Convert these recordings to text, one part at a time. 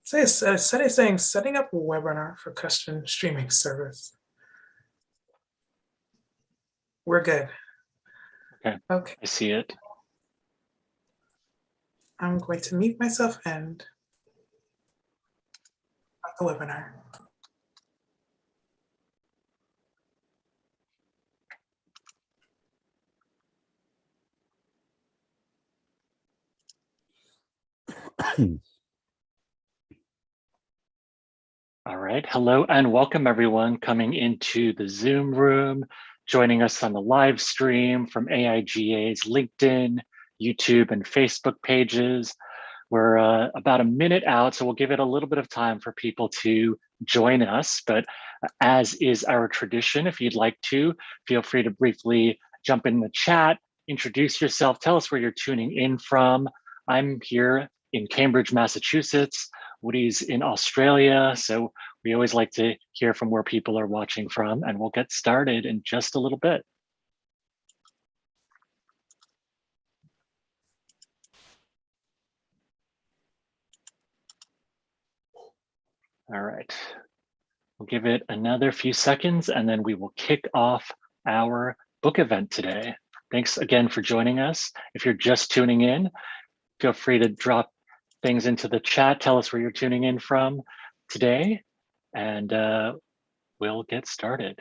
Saying setting up a webinar for custom streaming service. We're good. Okay. I see it. I'm going to mute myself and start the webinar. All right. Hello and welcome everyone coming into the Zoom room, joining us on the live stream from AIGA's LinkedIn, YouTube, and Facebook pages. We're about a minute out, so we'll give it a little bit of time for people to join us. But as is our tradition, if you'd like to, feel free to briefly jump in the chat, introduce yourself, tell us where you're tuning in from. I'm here in Cambridge, Massachusetts. Woody's in Australia, so we always like to hear from where people are watching from, and we'll get started in just a little bit. All right, we'll give it another few seconds and then we will kick off our book event today. Thanks again for joining us. If you're just tuning in, feel free to drop things into the chat. Tell us where you're tuning in from today, and we'll get started.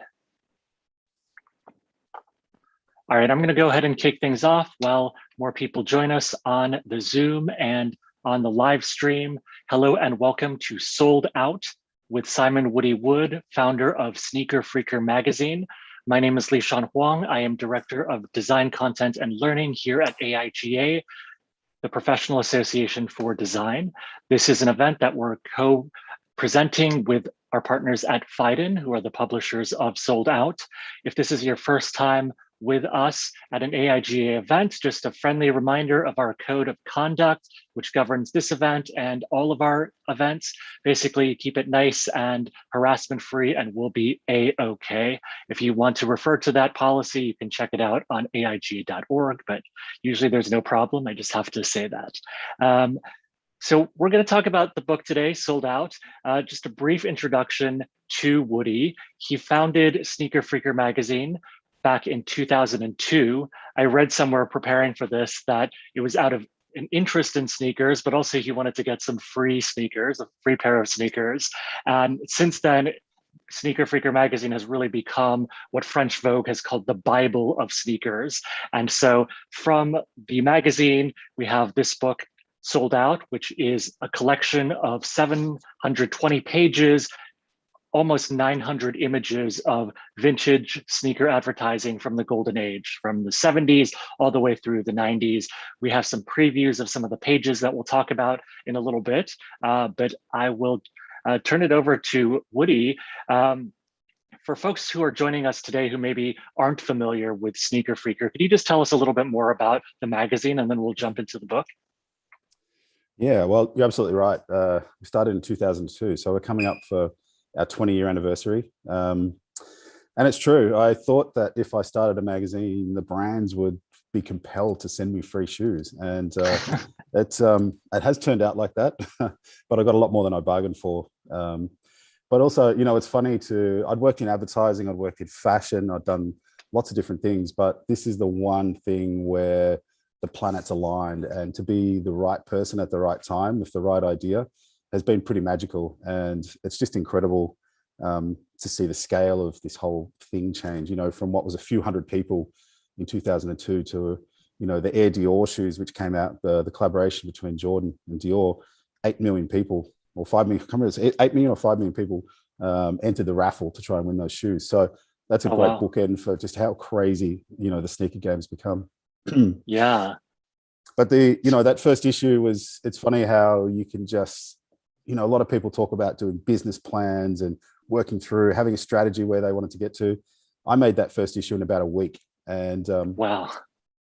All right, I'm going to go ahead and kick things off while more people join us on the Zoom and on the live stream. Hello and welcome to Sold Out with Simon Woody Wood, founder of Sneaker Freaker magazine. My name is Lishan Huang. I am Director of Design Content and Learning here at AIGA, the Professional Association for Design. This is an event that we're co-presenting with our partners at Phaidon, who are the publishers of Sold Out. If this is your first time with us at an AIGA event, just a friendly reminder of our code of conduct, which governs this event and all of our events. Basically, keep it nice and harassment-free and we'll be A-okay. If you want to refer to that policy, you can check it out on aiga.org, but usually there's no problem. I just have to say that. So we're going to talk about the book today, Sold Out. Just a brief introduction to Woody. He founded Sneaker Freaker magazine back in 2002. I read somewhere preparing for this that it was out of an interest in sneakers, but also he wanted to get some free sneakers, a free pair of sneakers. And since then, Sneaker Freaker magazine has really become what French Vogue has called the Bible of sneakers. And so from the magazine, we have this book, Sold Out, which is a collection of 720 pages, almost 900 images of vintage sneaker advertising from the golden age, from the 70s all the way through the 90s. We have some previews of some of the pages that we'll talk about in a little bit, but I will turn it over to Woody. For folks who are joining us today who maybe aren't familiar with Sneaker Freaker, could you just tell us a little bit more about the magazine and then we'll jump into the book? Yeah, well, you're absolutely right. We started in 2002, so we're coming up for our 20-year anniversary. And it's true. I thought that if I started a magazine, the brands would be compelled to send me free shoes. And it has turned out like that, but I got a lot more than I bargained for. But also, you know, it's funny I'd worked in advertising, I'd worked in fashion, I'd done lots of different things, but this is the one thing where the planets aligned, and to be the right person at the right time with the right idea has been pretty magical. And it's just incredible to see the scale of this whole thing change, you know, from what was a few hundred people in 2002 to, you know, the Air Dior shoes, which came out, the collaboration between Jordan and Dior, 8 million people, or 5 million, I can't remember, 8 million or 5 million people entered the raffle to try and win those shoes. So that's a great bookend for just how crazy, you know, the sneaker game's become. Yeah. But that first issue was, it's funny how you can just, you know, a lot of people talk about doing business plans and working through having a strategy where they wanted to get to. I made that first issue in about a week, and wow,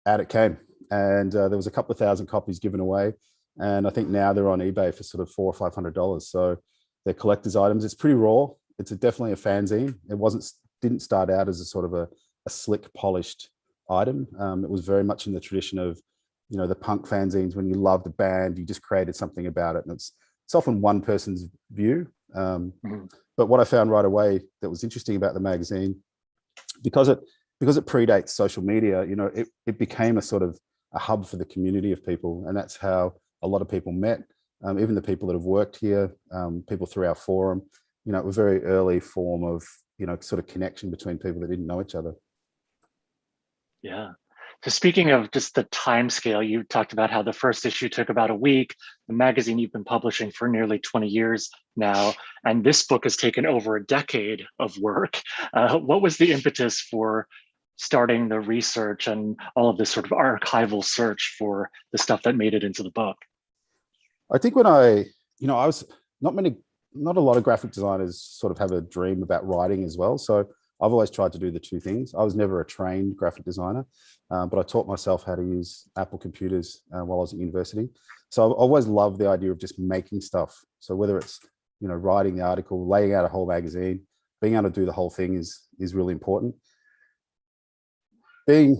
out it came. And there was a couple of thousand copies given away. And I think now they're on eBay for sort of $400 or $500. So they're collector's items. It's pretty raw. It's definitely a fanzine. It didn't start out as a sort of a slick, polished item. It was very much in the tradition of, you know, the punk fanzines. When you loved the band, you just created something about it, and it's it's often one person's view. Mhm. But what I found right away that was interesting about the magazine, because it predates social media, you know, it became a sort of a hub for the community of people, and that's how a lot of people met. Even the people that have worked here, people through our forum, you know, it was a very early form of, you know, sort of connection between people that didn't know each other. Yeah. So speaking of just the time scale, you talked about how the first issue took about a week. The magazine you've been publishing for nearly 20 years now, and this book has taken over a decade of work. What was the impetus for starting the research and all of this sort of archival search for the stuff that made it into the book? I think when I was not a lot of graphic designers sort of have a dream about writing as well. So I've always tried to do the two things. I was never a trained graphic designer, but I taught myself how to use Apple computers while I was at university. So I've always loved the idea of just making stuff. So whether it's, you know, writing the article, laying out a whole magazine, being able to do the whole thing is really important. I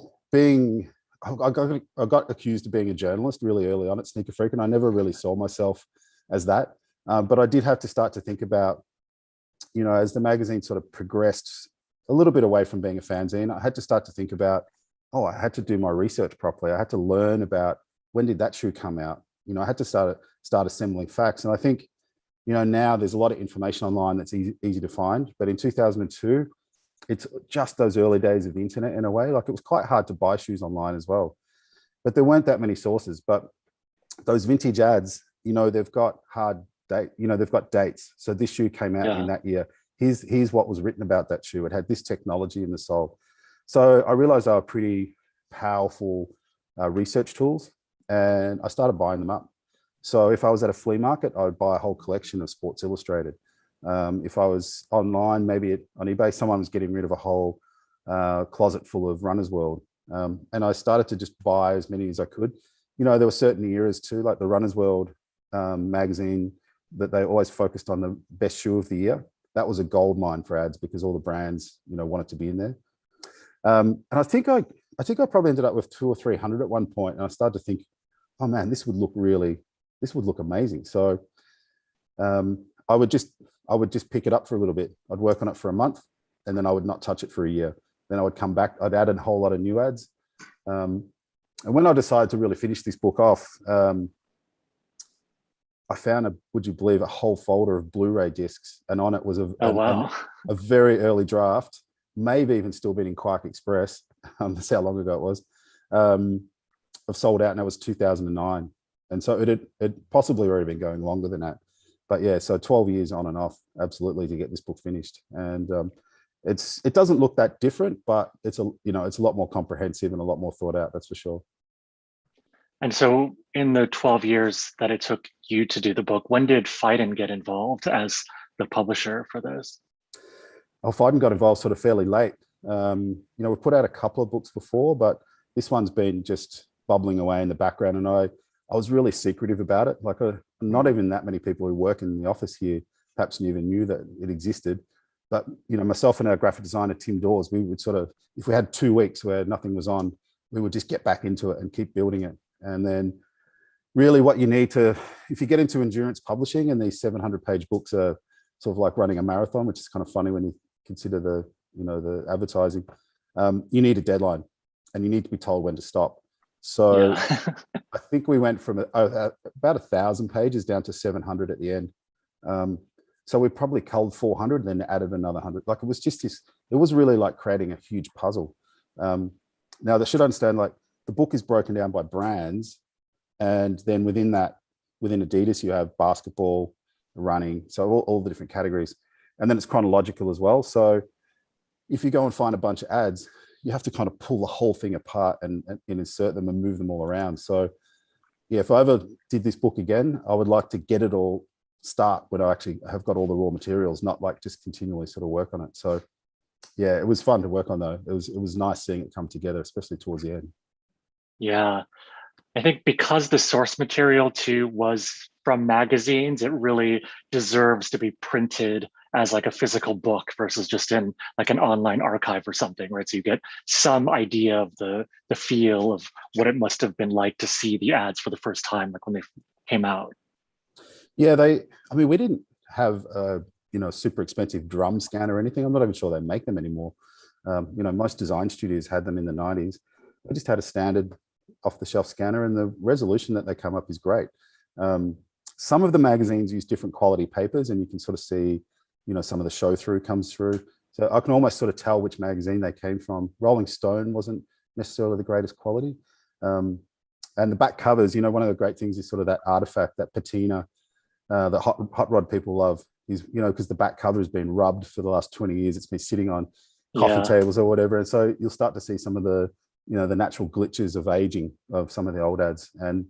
got accused of being a journalist really early on at Sneaker Freak, and I never really saw myself as that. But I did have to start to think about, you know, as the magazine sort of progressed a little bit away from being a fanzine, I had to start to think about, oh, I had to do my research properly. I had to learn about when did that shoe come out. You know, I had to start assembling facts. And I think, you know, now there's a lot of information online that's easy to find. But in 2002, it's just those early days of the internet in a way. Like, it was quite hard to buy shoes online as well. But there weren't that many sources. But those vintage ads, you know, they've got they've got dates. So this shoe came out in that year. Here's what was written about that shoe. It had this technology in the sole. So I realized they were pretty powerful research tools, and I started buying them up. So if I was at a flea market, I would buy a whole collection of Sports Illustrated. If I was online, maybe on eBay, someone was getting rid of a whole closet full of Runner's World. And I started to just buy as many as I could. You know, there were certain eras too, like the Runner's World magazine, that they always focused on the best shoe of the year. That was a gold mine for ads because all the brands, you know, wanted to be in there. And I think I probably ended up with 200 or 300 at one point, and I started to think, oh man, this would look amazing. So I would just pick it up for a little bit. I'd work on it for a month, and then I would not touch it for a year. Then I would come back. I'd add a whole lot of new ads. And when I decided to really finish this book off, I found would you believe, a whole folder of Blu-ray discs, and on it was a very early draft, maybe even still been in Quark Express. That's how long ago it was. I've sold out, and that was 2009, and so it had possibly already been going longer than that. But yeah, so 12 years on and off, absolutely, to get this book finished. And it doesn't look that different, but it's a lot more comprehensive and a lot more thought out. That's for sure. And so in the 12 years that it took you to do the book, when did Phaidon get involved as the publisher for this? Oh, Phaidon got involved sort of fairly late. You know, we've put out a couple of books before, but this one's been just bubbling away in the background. And I was really secretive about it. Like, not even that many people who work in the office here perhaps even knew that it existed. But, you know, myself and our graphic designer, Tim Dawes, we would sort of, if we had 2 weeks where nothing was on, we would just get back into it and keep building it. And then really what you need to, if you get into endurance publishing, and these 700-page books are sort of like running a marathon, which is kind of funny when you consider the advertising, you need a deadline, and you need to be told when to stop. So I think we went from about 1,000 pages down to 700 at the end. So we probably culled 400 and then added another 100. Like, it was just this, it was really like creating a huge puzzle. Now they should understand, like, the book is broken down by brands, and then within Adidas, you have basketball, running, so all the different categories. And then it's chronological as well. So if you go and find a bunch of ads, you have to kind of pull the whole thing apart and insert them and move them all around. So yeah, if I ever did this book again, I would like to get it all start when I actually have got all the raw materials, not like just continually sort of work on it. So yeah, it was fun to work on though. It was nice seeing it come together, especially towards the end. Yeah, I think because the source material too was from magazines, it really deserves to be printed as like a physical book versus just in like an online archive or something, right? So you get some idea of the feel of what it must have been like to see the ads for the first time, like when they came out. Yeah, I mean, we didn't have a, super expensive drum scanner or anything. I'm not even sure they make them anymore. Most design studios had them in the 90s. They just had a standard off-the-shelf scanner, and the resolution that they come up is great. Some of the magazines use different quality papers, and you can sort of see, some of the show through comes through. So I can almost sort of tell which magazine they came from. Rolling Stone wasn't necessarily the greatest quality. And the back covers, one of the great things is sort of that artifact, that patina that hot rod people love is, because the back cover has been rubbed for the last 20 years. It's been sitting on coffee tables or whatever. And so you'll start to see some of the, the natural glitches of aging of some of the old ads. And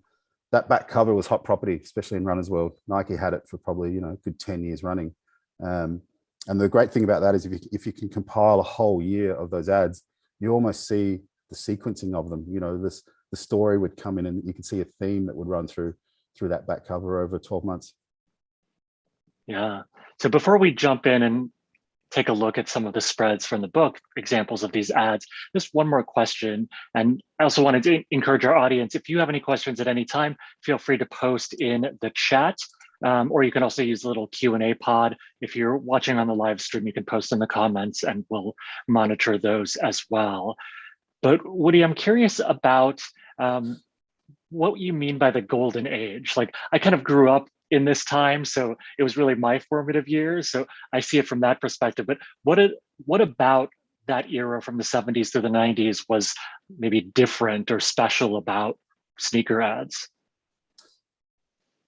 that back cover was hot property, especially in Runner's World. Nike had it for probably, a good 10 years running. And the great thing about that is if you can compile a whole year of those ads, you almost see the sequencing of them. The story would come in, and you can see a theme that would run through that back cover over 12 months. Yeah. So before we jump in and take a look at some of the spreads from the book, examples of these ads, just one more question. And I also wanted to encourage our audience, if you have any questions at any time, feel free to post in the chat, or you can also use the little Q&A pod. If you're watching on the live stream, you can post in the comments and we'll monitor those as well. But Woody, I'm curious about what you mean by the golden age. Like, I kind of grew up in this time, so it was really my formative years. So I see it from that perspective. But what about that era from the 70s to the 90s was maybe different or special about sneaker ads?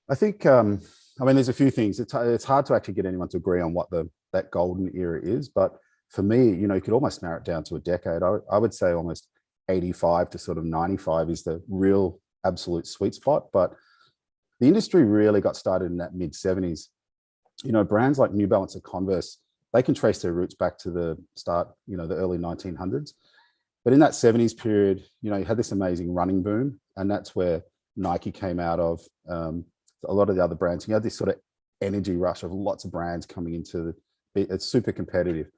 I think, there's a few things. It's hard to actually get anyone to agree on what that golden era is. But for me, you could almost narrow it down to a decade. I would say almost 85 to sort of 95 is the real absolute sweet spot. But the industry really got started in that mid 70s. Brands like New Balance and Converse, they can trace their roots back to the start, the early 1900s. But in that 70s period, you had this amazing running boom, and that's where Nike came out of. A lot of the other brands, you had this sort of energy rush of lots of brands coming into it's super competitive.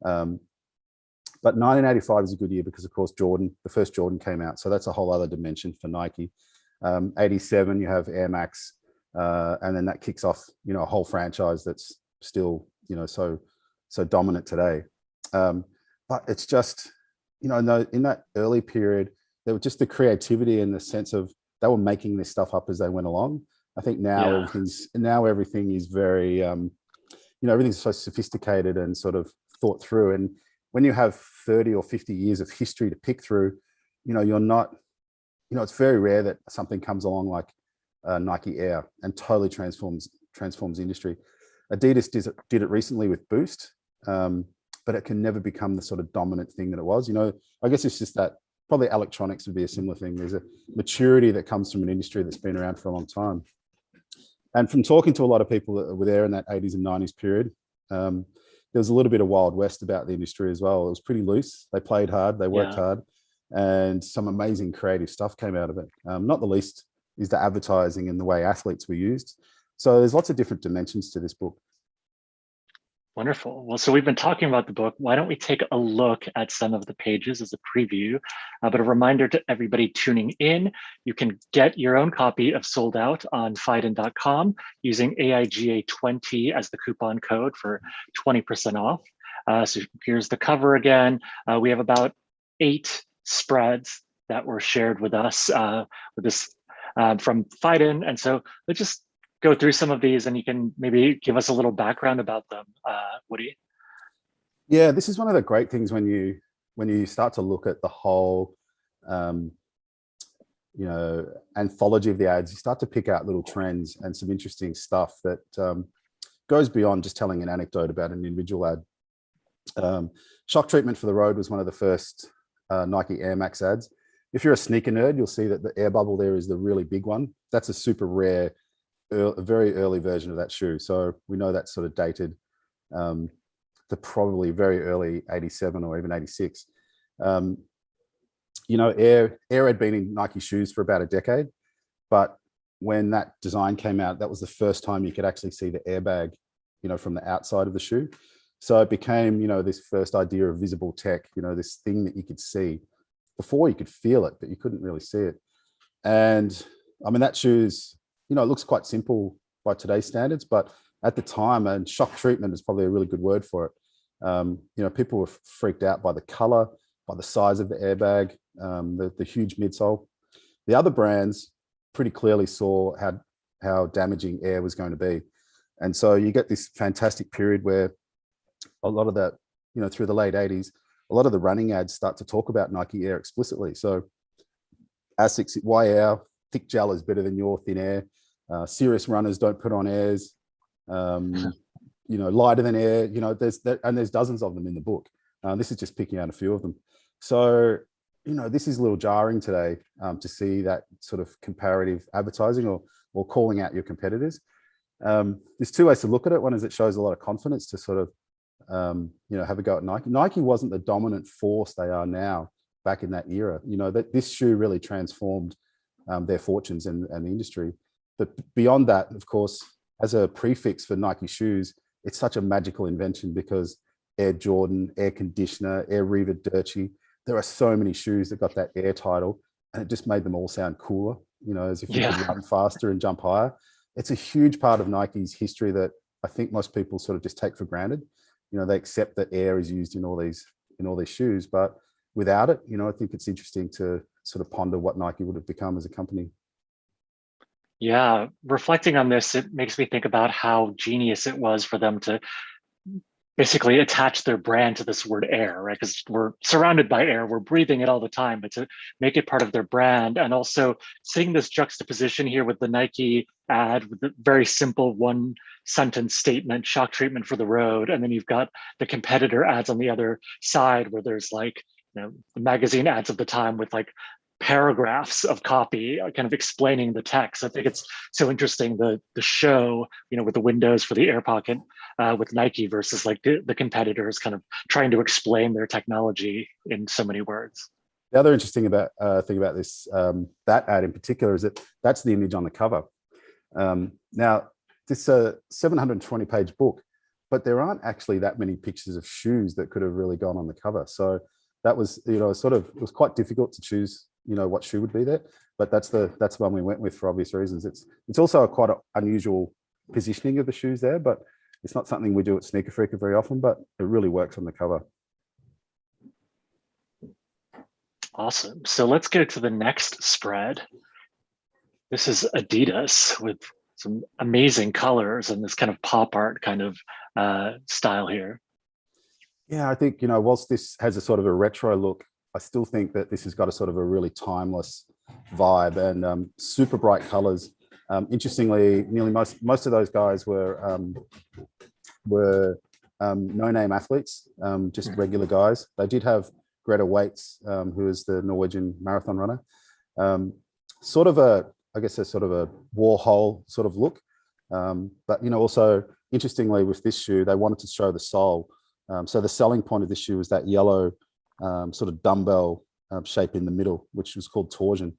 But 1985 is a good year because, of course, the first Jordan came out. So that's a whole other dimension for Nike. 87, you have Air Max, and then that kicks off, a whole franchise that's still, so dominant today. But it's just, in that early period, there was just the creativity and the sense of they were making this stuff up as they went along. I think now everything is very, everything's so sophisticated and sort of thought through. And when you have 30 or 50 years of history to pick through, you're not, it's very rare that something comes along like Nike Air and totally transforms the industry. Adidas did it recently with Boost, but it can never become the sort of dominant thing that it was. I guess it's just that probably electronics would be a similar thing. There's a maturity that comes from an industry that's been around for a long time. And from talking to a lot of people that were there in that 80s and 90s period, there was a little bit of Wild West about the industry as well. It was pretty loose. They played hard, they worked hard, and some amazing creative stuff came out of it. Not the least is the advertising and the way athletes were used. So there's lots of different dimensions to this book. Wonderful. Well, so we've been talking about the book. Why don't we take a look at some of the pages as a preview? But a reminder to everybody tuning in, you can get your own copy of Sold Out on Phaidon.com using AIGA20 as the coupon code for 20% off. So here's the cover again. We have about 8 spreads that were shared with us with this from Phaidon. And so let's just go through some of these and you can maybe give us a little background about them, Woody. Yeah, this is one of the great things when you start to look at the whole, anthology of the ads, you start to pick out little trends and some interesting stuff that goes beyond just telling an anecdote about an individual ad. Shock treatment for the road was one of the first Nike Air Max ads. If you're a sneaker nerd, you'll see that the air bubble there is the really big one. That's a super rare, a very early version of that shoe. So we know that's sort of dated to probably very early 87 or even 86. Air had been in Nike shoes for about a decade, but when that design came out, that was the first time you could actually see the airbag, from the outside of the shoe. So it became, this first idea of visible tech, this thing that you could see. Before you could feel it, but you couldn't really see it. And I mean, that shoe's, it looks quite simple by today's standards, but at the time, and shock treatment is probably a really good word for it. You know, people were freaked out by the color, by the size of the airbag, the huge midsole. The other brands pretty clearly saw how damaging air was going to be. And so you get this fantastic period where a lot of that, you know, through the late 80s, a lot of the running ads start to talk about Nike Air explicitly. So ASICS, why Air, thick gel is better than your thin air. Serious runners don't put on airs. You know, lighter than air, you know, there's dozens of them in the book. This is just picking out a few of them. So, you know, this is a little jarring today to see that sort of comparative advertising or calling out your competitors. There's two ways to look at it. One is it shows a lot of confidence to sort of, you know, have a go at Nike. Nike wasn't the dominant force they are now back in that era. You know, that this shoe really transformed their fortunes and the industry. But beyond that, of course, as a prefix for Nike shoes, it's such a magical invention because Air Jordan, Air Conditioner, Air Reebok Dirty, there are so many shoes that got that Air title, and it just made them all sound cooler, you know, as if you could run faster and jump higher. It's a huge part of Nike's history that I think most people sort of just take for granted. You know, they accept that air is used in all these shoes, but without it, you know, I think it's interesting to sort of ponder what Nike would have become as a company. Yeah, reflecting on this, it makes me think about how genius it was for them to basically attach their brand to this word air, right? Because we're surrounded by air, we're breathing it all the time, but to make it part of their brand. And also seeing this juxtaposition here with the Nike ad, with the very simple one sentence statement, shock treatment for the road. And then you've got the competitor ads on the other side where there's like, you know, the magazine ads of the time with like paragraphs of copy kind of explaining the text. I think it's so interesting, the show, you know, with the windows for the air pocket with Nike versus like the competitors kind of trying to explain their technology in so many words. The other interesting thing about this, that ad in particular, is that that's the image on the cover. Now, this is a 720-page book, but there aren't actually that many pictures of shoes that could have really gone on the cover. So that was, you know, sort of, it was quite difficult to choose, you know, what shoe would be there, but that's the one we went with for obvious reasons. It's also a quite unusual positioning of the shoes there, but it's not something we do at Sneaker Freaker very often, but it really works on the cover. Awesome. So let's go to the next spread. This is Adidas with some amazing colors and this kind of pop art kind of style here. Yeah, I think, you know, whilst this has a sort of a retro look, I still think that this has got a sort of a really timeless vibe and super bright colors. Interestingly, nearly most of those guys were no-name athletes, just regular guys. They did have Greta Waitz, who is the Norwegian marathon runner. Sort of I guess a sort of a Warhol sort of look. But, you know, also interestingly with this shoe, they wanted to show the sole. So the selling point of this shoe was that yellow sort of dumbbell shape in the middle, which was called torsion.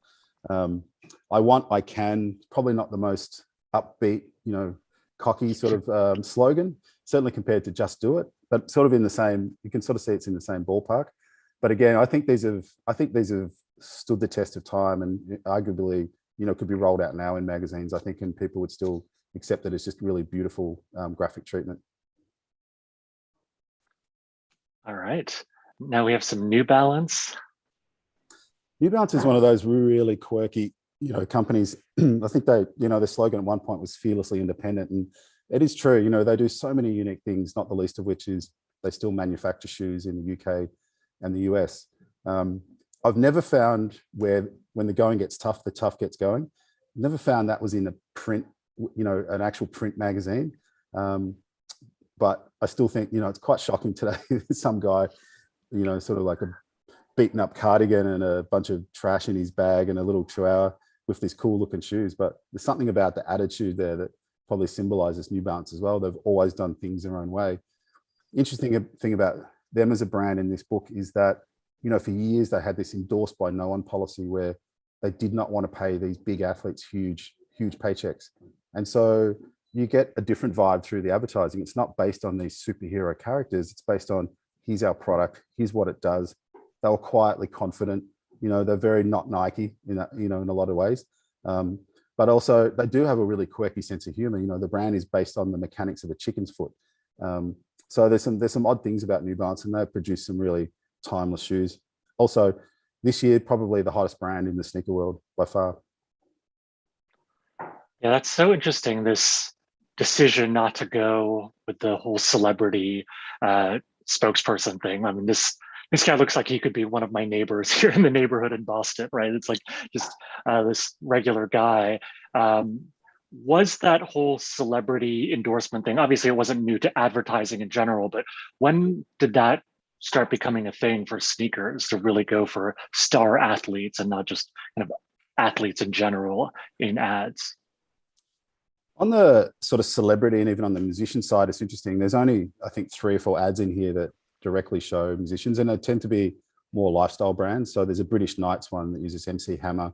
I can, probably not the most upbeat, you know, cocky sort of slogan, certainly compared to Just Do It, but sort of in the same, you can sort of see it's in the same ballpark. But again, I think these have stood the test of time and arguably, you know, could be rolled out now in magazines, I think, and people would still accept that it's just really beautiful graphic treatment. All right. Now we have some New Balance. New Balance is one of those really quirky, you know, companies. I think they, you know, their slogan at one point was fearlessly independent. And it is true, you know, they do so many unique things, not the least of which is they still manufacture shoes in the UK and the US. I've never found where, when the going gets tough, the tough gets going. Never found that was in a print, you know, an actual print magazine. But I still think, you know, it's quite shocking today. Some guy, you know, sort of like a beaten up cardigan and a bunch of trash in his bag and a little chihuahua with these cool looking shoes. But there's something about the attitude there that probably symbolizes New Balance as well. They've always done things their own way. Interesting thing about them as a brand in this book is that, you know, for years they had this endorsed by no one policy where they did not want to pay these big athletes huge paychecks. And so you get a different vibe through the advertising. It's not based on these superhero characters. It's based on, here's our product, here's what it does. They were quietly confident. You know, they're very not Nike in that, you know, in a lot of ways. but also they do have a really quirky sense of humor. You know, the brand is based on the mechanics of a chicken's foot. So there's some odd things about New Balance, and they've produced some really timeless shoes. Also, this year, probably the hottest brand in the sneaker world by far. Yeah, that's so interesting, this decision not to go with the whole celebrity spokesperson thing. I mean, this guy looks like he could be one of my neighbors here in the neighborhood in Boston, right? It's like just this regular guy. Was that whole celebrity endorsement thing, obviously it wasn't new to advertising in general, but when did that start becoming a thing for sneakers, to really go for star athletes and not just kind of athletes in general in ads? On the sort of celebrity and even on the musician side, it's interesting. There's only, I think, 3 or 4 ads in here that directly show musicians, and they tend to be more lifestyle brands. So there's a British Knights one that uses MC Hammer.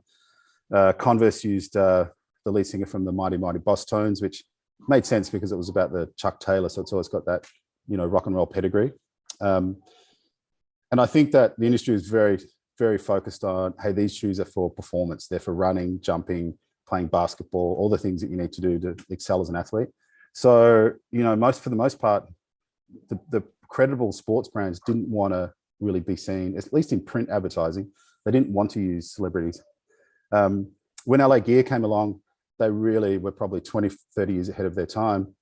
Converse used the lead singer from the Mighty Mighty Boss Tones, which made sense because it was about the Chuck Taylor. So it's always got that, you know, rock and roll pedigree. And I think that the industry is very, very focused on, hey, these shoes are for performance. They're for running, jumping, playing basketball, all the things that you need to do to excel as an athlete. So, you know, for the most part, the credible sports brands didn't want to really be seen, at least in print advertising. They didn't want to use celebrities. When LA Gear came along, they really were probably 20, 30 years ahead of their time.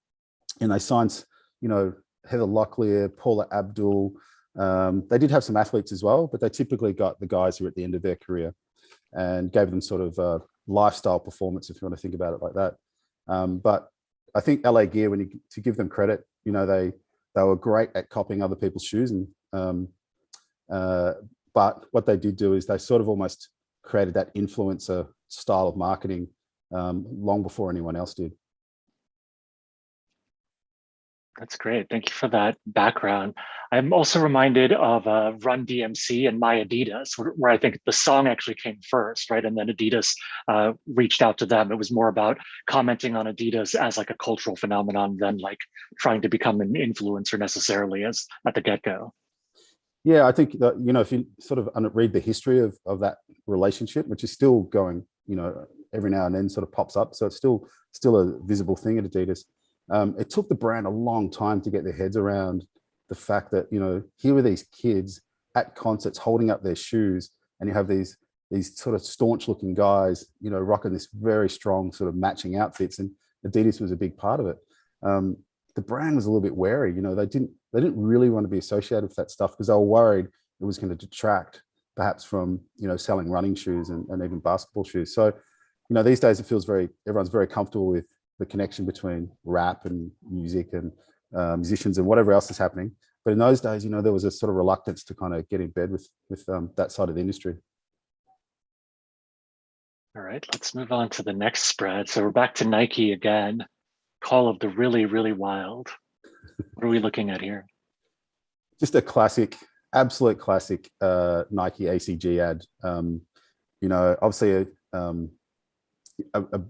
And they signed, you know, Heather Locklear, Paula Abdul. They did have some athletes as well, but they typically got the guys who were at the end of their career and gave them sort of lifestyle performance, if you want to think about it like that. But I think LA Gear, to give them credit, you know, they were great at copying other people's shoes. And but what they did do is they sort of almost created that influencer style of marketing long before anyone else did. That's great. Thank you for that background. I'm also reminded of Run DMC and My Adidas, where I think the song actually came first, right? And then Adidas reached out to them. It was more about commenting on Adidas as like a cultural phenomenon than like trying to become an influencer necessarily as at the get-go. Yeah, I think that, you know, if you sort of read the history of that relationship, which is still going, you know, every now and then sort of pops up. So it's still a visible thing at Adidas. It took the brand a long time to get their heads around the fact that, you know, here were these kids at concerts holding up their shoes, and you have these sort of staunch looking guys, you know, rocking this very strong sort of matching outfits, and Adidas was a big part of it. The brand was a little bit wary, you know, they didn't really want to be associated with that stuff because they were worried it was going to detract perhaps from, you know, selling running shoes and even basketball shoes. So, you know, these days it feels everyone's very comfortable with the connection between rap and music and musicians and whatever else is happening. But in those days, you know, there was a sort of reluctance to kind of get in bed with that side of the industry. All right, let's move on to the next spread. So we're back to Nike again. Call of the Really, Really Wild. What are we looking at here? Just a classic, absolute classic Nike ACG ad. You know, obviously a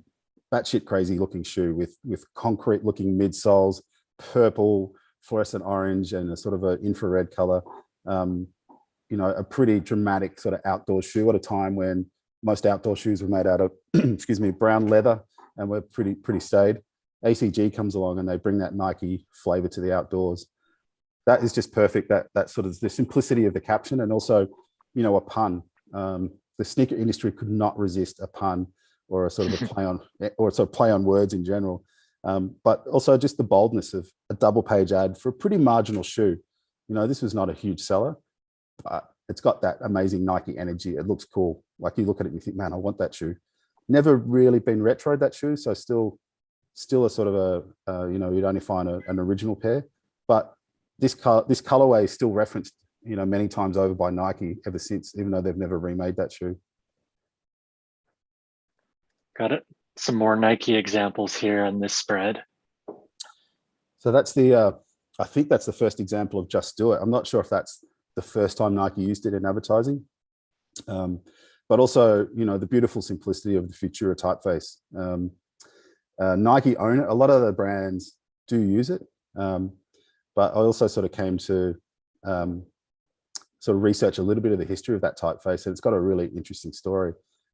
batshit crazy looking shoe with concrete looking midsoles, purple, fluorescent orange, and a sort of an infrared color. You know, a pretty dramatic sort of outdoor shoe at a time when most outdoor shoes were made out of, excuse me, brown leather and were pretty staid. ACG comes along and they bring that Nike flavor to the outdoors. That is just perfect. That sort of the simplicity of the caption, and also, you know, a pun. The sneaker industry could not resist a pun or a sort of a play on, or sort of play on words in general. But also just the boldness of a double page ad for a pretty marginal shoe. You know, this was not a huge seller, but it's got that amazing Nike energy. It looks cool. Like you look at it and you think, man, I want that shoe. Never really been retroed that shoe. So still a sort of a, you know, you'd only find an original pair, but this colorway is still referenced, you know, many times over by Nike ever since, even though they've never remade that shoe. Got it. Some more Nike examples here on this spread. So that's the, I think that's the first example of Just Do It. I'm not sure if that's the first time Nike used it in advertising, but also, you know, the beautiful simplicity of the Futura typeface. Nike own it. A lot of the brands do use it, but I also sort of came to sort of research a little bit of the history of that typeface, and it's got a really interesting story.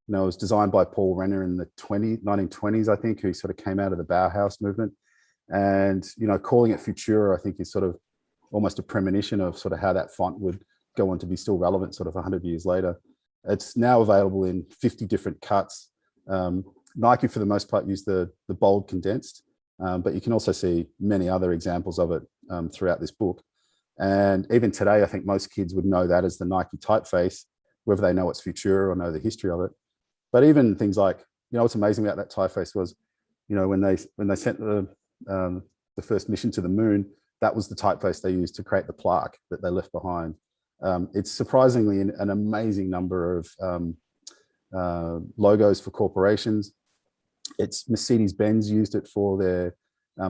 You know, it was designed by Paul Renner in the 1920s, I think, who sort of came out of the Bauhaus movement. And, you know, calling it Futura, I think, is sort of almost a premonition of sort of how that font would go on to be still relevant sort of 100 years later. It's now available in 50 different cuts. Nike, for the most part, use the bold condensed, but you can also see many other examples of it throughout this book. And even today, I think most kids would know that as the Nike typeface, whether they know it's Futura or know the history of it. But even things like, you know, what's amazing about that typeface was, you know, when they sent the first mission to the moon, that was the typeface they used to create the plaque that they left behind. It's surprisingly an amazing number of logos for corporations. It's Mercedes-Benz used it for their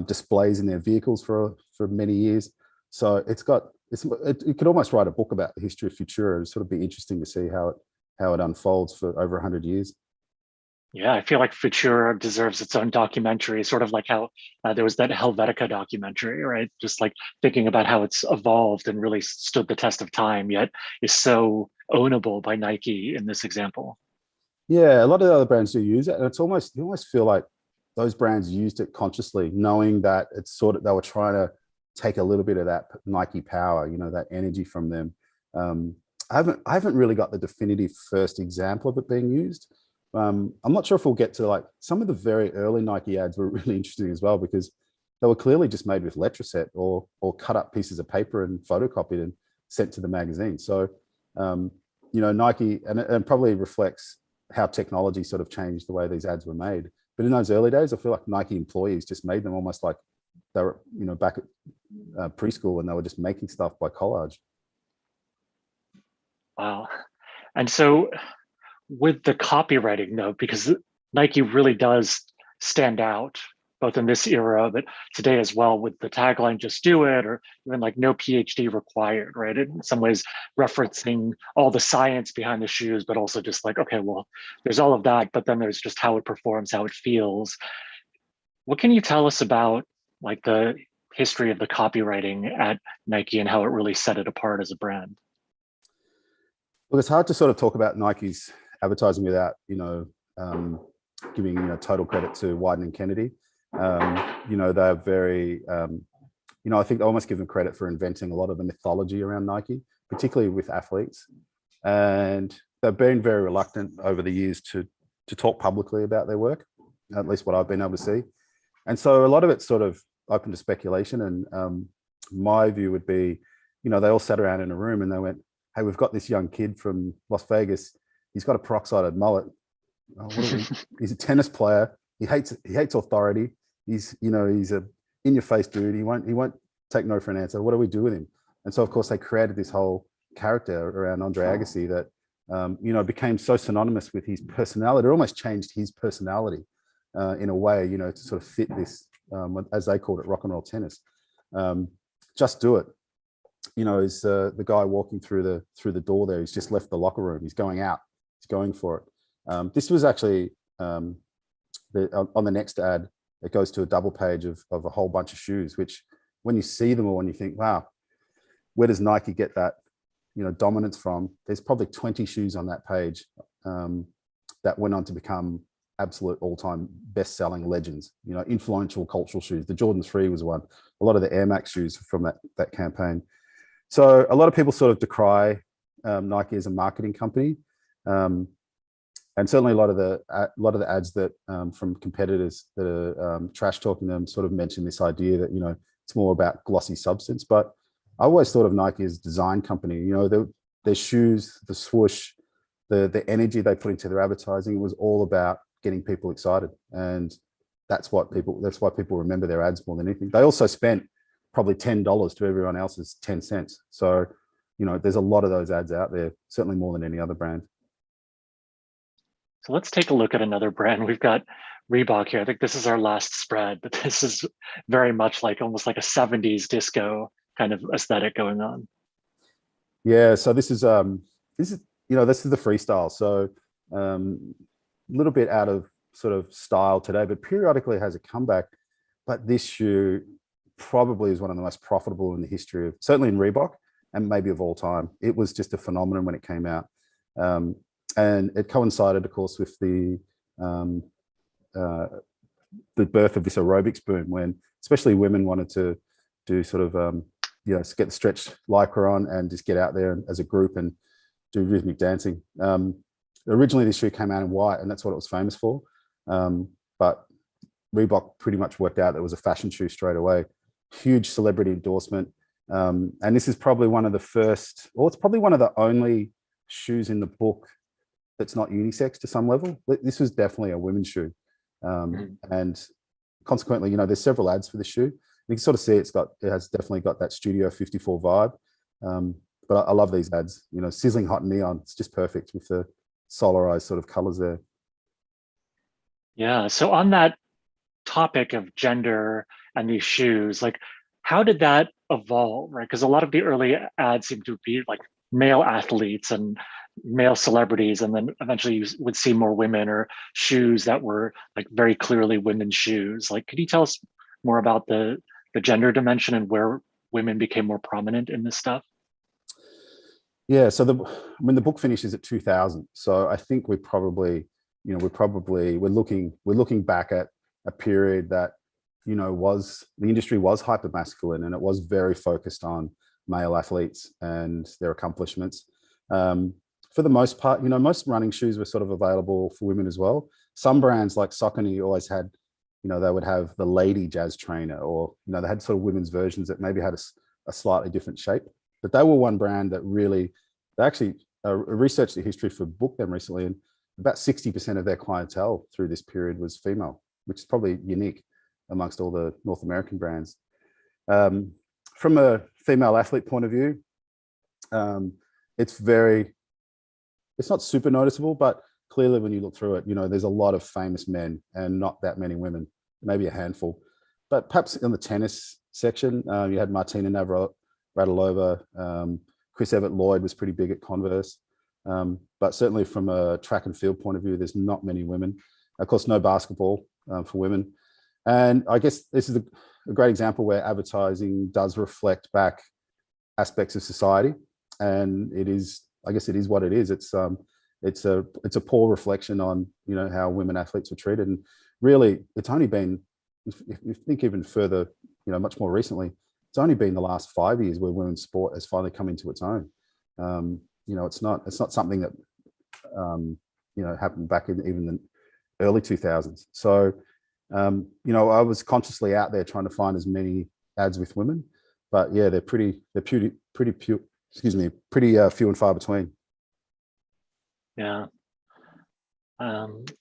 displays in their vehicles for many years. So it could almost write a book about the history of Futura. It'd sort of be interesting to see how it unfolds for over 100 years. Yeah, I feel like Futura deserves its own documentary, sort of like how there was that Helvetica documentary, right? Just like thinking about how it's evolved and really stood the test of time, yet is so ownable by Nike in this example. Yeah, a lot of the other brands do use it, and you almost feel like those brands used it consciously, knowing that it's sort of, they were trying to take a little bit of that Nike power, you know, that energy from them. I haven't really got the definitive first example of it being used. I'm not sure if we'll get to, like, some of the very early Nike ads were really interesting as well, because they were clearly just made with Letraset or cut up pieces of paper and photocopied and sent to the magazine. So, you know, Nike, and it probably reflects how technology sort of changed the way these ads were made. But in those early days, I feel like Nike employees just made them almost like they were, you know, back at preschool, and they were just making stuff by collage. Wow. And so with the copywriting though, because Nike really does stand out both in this era, but today as well, with the tagline, just do it, or even like no PhD required, right? In some ways referencing all the science behind the shoes, but also just like, okay, well, there's all of that, but then there's just how it performs, how it feels. What can you tell us about like the history of the copywriting at Nike and how it really set it apart as a brand? Well, it's hard to sort of talk about Nike's advertising without, you know, giving, you know, total credit to Wyden and Kennedy. You know, they're very, you know, I think they almost give them credit for inventing a lot of the mythology around Nike, particularly with athletes. And they've been very reluctant over the years to talk publicly about their work, at least what I've been able to see. And so a lot of it's sort of open to speculation. And my view would be, you know, they all sat around in a room and they went, hey, we've got this young kid from Las Vegas. He's got a peroxided mullet. He's a tennis player. He hates authority. He's a in-your-face dude. He won't take no for an answer. What do we do with him? And so, of course, they created this whole character around Andre Agassi that, you know, became so synonymous with his personality. It almost changed his personality in a way, you know, to sort of fit this, as they called it, rock and roll tennis. Just do it. You know, is the guy walking through the door there. He's just left the locker room. He's going out. He's going for it. This was actually on the next ad. It goes to a double page of a whole bunch of shoes, which when you see them all and you think, wow, where does Nike get that, you know, dominance from? There's probably 20 shoes on that page that went on to become absolute all-time best-selling legends, you know, influential cultural shoes. The Jordan 3 was one. A lot of the Air Max shoes from that campaign. So a lot of people sort of decry Nike as a marketing company. And certainly a lot of the ads that from competitors that are trash talking them sort of mention this idea that, you know, it's more about glossy substance. But I always thought of Nike as a design company. You know, their shoes, the swoosh, the energy they put into their advertising was all about getting people excited, and that's why people remember their ads more than anything. They also spent probably $10 to everyone else's 10 cents. So, you know, there's a lot of those ads out there, certainly more than any other brand. So let's take a look at another brand. We've got Reebok here. I think this is our last spread, but this is very much like almost like a 70s disco kind of aesthetic going on. Yeah, so this is the freestyle. So a little bit out of sort of style today, but periodically it has a comeback. But this shoe probably is one of the most profitable in the history of, certainly in Reebok, and maybe of all time. It was just a phenomenon when it came out. And it coincided, of course, with um, the birth of this aerobics boom, when especially women wanted to do sort of, get the stretched lycra on and just get out there as a group and do rhythmic dancing. Originally, this shoe came out in white, and that's what it was famous for. But Reebok pretty much worked out that it was a fashion shoe straight away. Huge celebrity endorsement. And this is probably one of the first, or it's probably one of the only shoes in the book that's not unisex to some level. This was definitely a women's shoe. And consequently, there's several ads for the shoe. You can sort of see it has definitely got that Studio 54 vibe. But I love these ads, sizzling hot neon. It's just perfect with the solarized sort of colors there. Yeah. So on that topic of gender and these shoes, like, how did that evolve, right? Because a lot of the early ads seem to be like male athletes and male celebrities, and then eventually you would see more women or shoes that were like very clearly women's shoes. Like, could you tell us more about the gender dimension and where women became more prominent in this stuff? Yeah, so the book finishes at 2000, so I think we're looking back at a period that the industry was hyper masculine, and it was very focused on male athletes and their accomplishments. For the most part, most running shoes were sort of available for women as well. Some brands like Saucony always had, they would have the lady jazz trainer, or they had sort of women's versions that maybe had a slightly different shape. But they were one brand that really, they actually researched the history for book them recently, and about 60% of their clientele through this period was female, which is probably unique amongst all the North American brands. From a female athlete point of view, it's not super noticeable, but clearly when you look through it, there's a lot of famous men and not that many women, maybe a handful. But perhaps in the tennis section, you had Martina Navratilova, Chris Evert Lloyd was pretty big at Converse. But certainly from a track and field point of view, there's not many women. Of course, no basketball for women. And I guess this is a great example where advertising does reflect back aspects of society. And it is what it is. It's a poor reflection on, how women athletes were treated. And really, it's only been, if you think even further, much more recently, it's only been the last 5 years where women's sport has finally come into its own. It's not something that, happened back in even the early 2000s. So, I was consciously out there trying to find as many ads with women, but yeah, they're pretty few and far between. Yeah.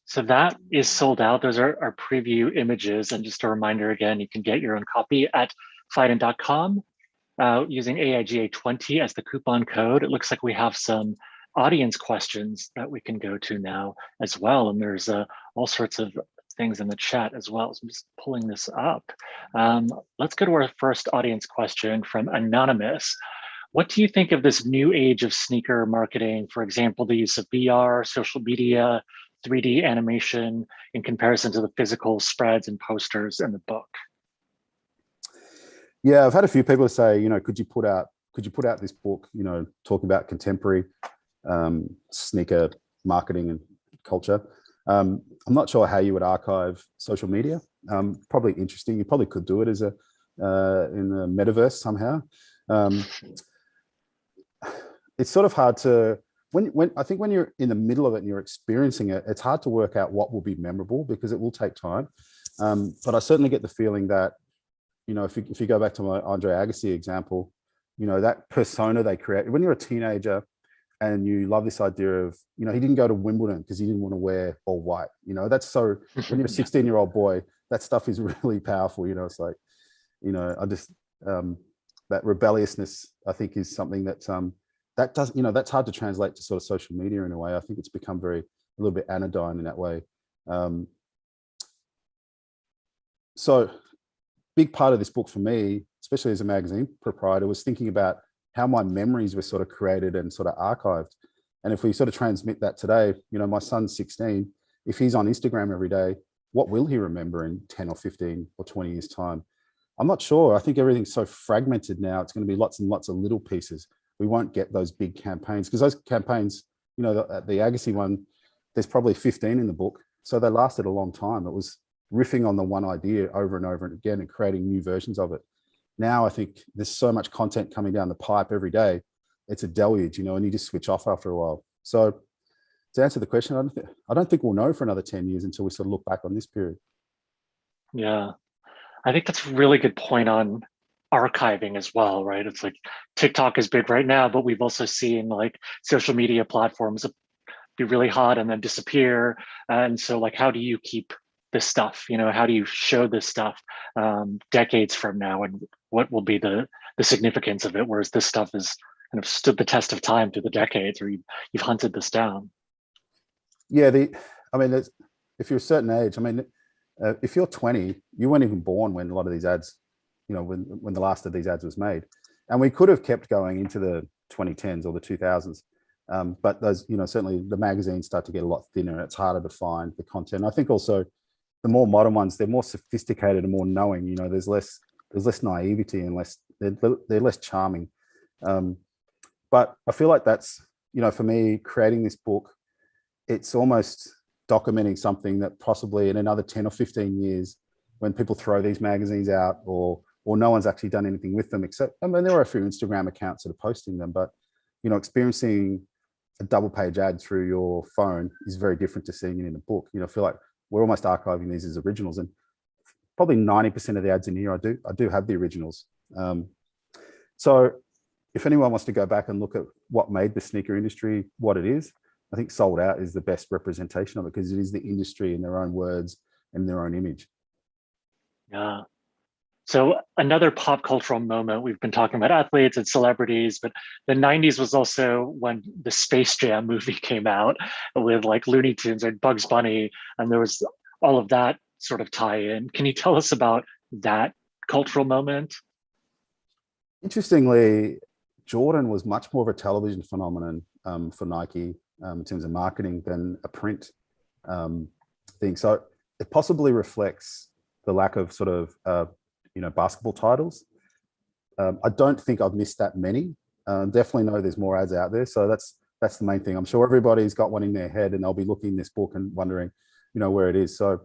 So that is sold out. Those are our preview images. And just a reminder again, you can get your own copy at Phaidon.com using AIGA 20 as the coupon code. It looks like we have some audience questions that we can go to now as well. And there's all sorts of things in the chat as well. So I'm just pulling this up. Let's go to our first audience question from Anonymous. What do you think of this new age of sneaker marketing? For example, the use of VR, social media, 3D animation in comparison to the physical spreads and posters in the book? Yeah, I've had a few people say, could you put out this book, talking about contemporary sneaker marketing and culture? I'm not sure how you would archive social media. Probably interesting. You probably could do it as in the metaverse somehow. It's sort of hard to, I think when you're in the middle of it and you're experiencing it, it's hard to work out what will be memorable because it will take time. But I certainly get the feeling that, if you go back to my Andre Agassi example, that persona they create, when you're a teenager and you love this idea of, he didn't go to Wimbledon because he didn't want to wear all white, that's so, when you're a 16-year-old boy, that stuff is really powerful, it's like, I just, that rebelliousness, I think, is something that, that does, that's hard to translate to sort of social media in a way. I think it's become a little bit anodyne in that way. So big part of this book for me, especially as a magazine proprietor, was thinking about how my memories were sort of created and sort of archived. And if we sort of transmit that today, my son's 16, if he's on Instagram every day, what will he remember in 10 or 15 or 20 years time? I'm not sure. I think everything's so fragmented now. It's going to be lots and lots of little pieces. We won't get those big campaigns because those campaigns, the Agassi one, there's probably 15 in the book. So they lasted a long time. It was riffing on the one idea over and over again and creating new versions of it. Now I think there's so much content coming down the pipe every day. It's a deluge, and you just switch off after a while. So to answer the question, I don't think we'll know for another 10 years until we sort of look back on this period. Yeah, I think that's a really good point on archiving as well, right? It's like TikTok is big right now, but we've also seen like social media platforms be really hot and then disappear. And so like, how do you keep this stuff? How do you show this stuff decades from now, and what will be the significance of it? Whereas this stuff has kind of stood the test of time through the decades, or you've hunted this down. Yeah, if you're a certain age, if you're 20, you weren't even born when a lot of these ads, when the last of these ads was made. And we could have kept going into the 2010s or the 2000s. But those, certainly the magazines start to get a lot thinner. It's harder to find the content. I think also the more modern ones, they're more sophisticated and more knowing. There's less naivety and they're less charming. But I feel like that's, for me, creating this book, it's almost documenting something that possibly in another 10 or 15 years, when people throw these magazines out or no one's actually done anything with them, except, there are a few Instagram accounts that are posting them, but, experiencing a double page ad through your phone is very different to seeing it in a book. I feel like we're almost archiving these as originals, and probably 90% of the ads in here, I do have the originals. So if anyone wants to go back and look at what made the sneaker industry what it is, I think Sold Out is the best representation of it, because it is the industry in their own words and their own image. Yeah. So another pop cultural moment, we've been talking about athletes and celebrities, but the 90s was also when the Space Jam movie came out with like Looney Tunes and Bugs Bunny, and there was all of that sort of tie-in. Can you tell us about that cultural moment? Interestingly, Jordan was much more of a television phenomenon for Nike in terms of marketing than a print thing. So it possibly reflects the lack of sort of basketball titles. I don't think I've missed that many. Definitely know there's more ads out there. So that's the main thing. I'm sure everybody's got one in their head and they'll be looking in this book and wondering, where it is. So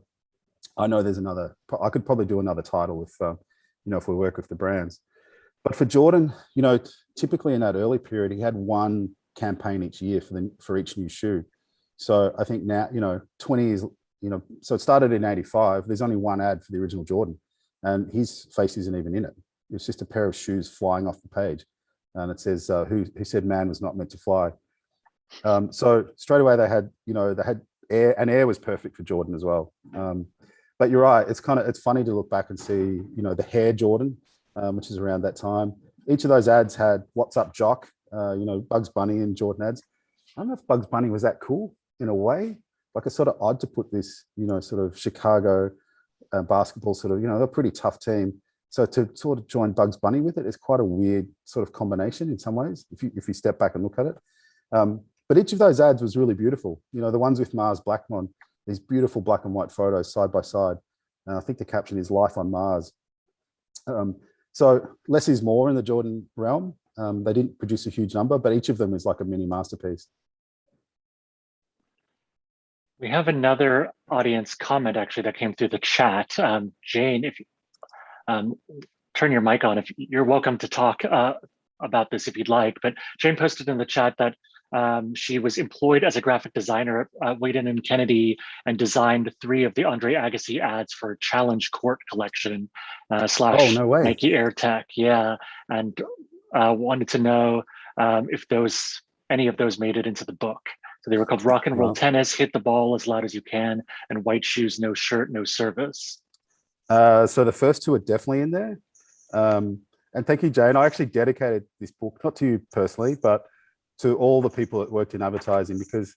I know there's I could probably do another title if we work with the brands. But for Jordan, typically in that early period, he had one campaign each year for each new shoe. So I think now, 20 years, so it started in 85. There's only one ad for the original Jordan, and his face isn't even in it. It's just a pair of shoes flying off the page. And it says, who said man was not meant to fly? So straight away they had air, and air was perfect for Jordan as well. But you're right. It's funny to look back and see, the hair Jordan, which is around that time. Each of those ads had "What's Up, Jock?" Bugs Bunny and Jordan ads. I don't know if Bugs Bunny was that cool in a way. Like, it's sort of odd to put this, sort of Chicago basketball sort of, they're a pretty tough team. So to sort of join Bugs Bunny with it is quite a weird sort of combination in some ways, if you step back and look at it. But each of those ads was really beautiful. The ones with Mars Blackmon, these beautiful black and white photos side by side. I think the caption is "Life on Mars." So less is more in the Jordan realm. They didn't produce a huge number, but each of them is like a mini masterpiece. We have another audience comment actually that came through the chat. Jane, if you turn your mic on, if you're welcome to talk about this if you'd like, but Jane posted in the chat that she was employed as a graphic designer at Wayden and Kennedy and designed 3 of the Andre Agassi ads for Challenge Court collection / no way. Nike Air Tech. Yeah, and wanted to know if any of those made it into the book. So they were called Rock and Roll Tennis, Hit the Ball as Loud as You Can, and White Shoes, No Shirt, No Service. So the first 2 are definitely in there. And thank you, Jane. I actually dedicated this book, not to you personally, but to all the people that worked in advertising, because,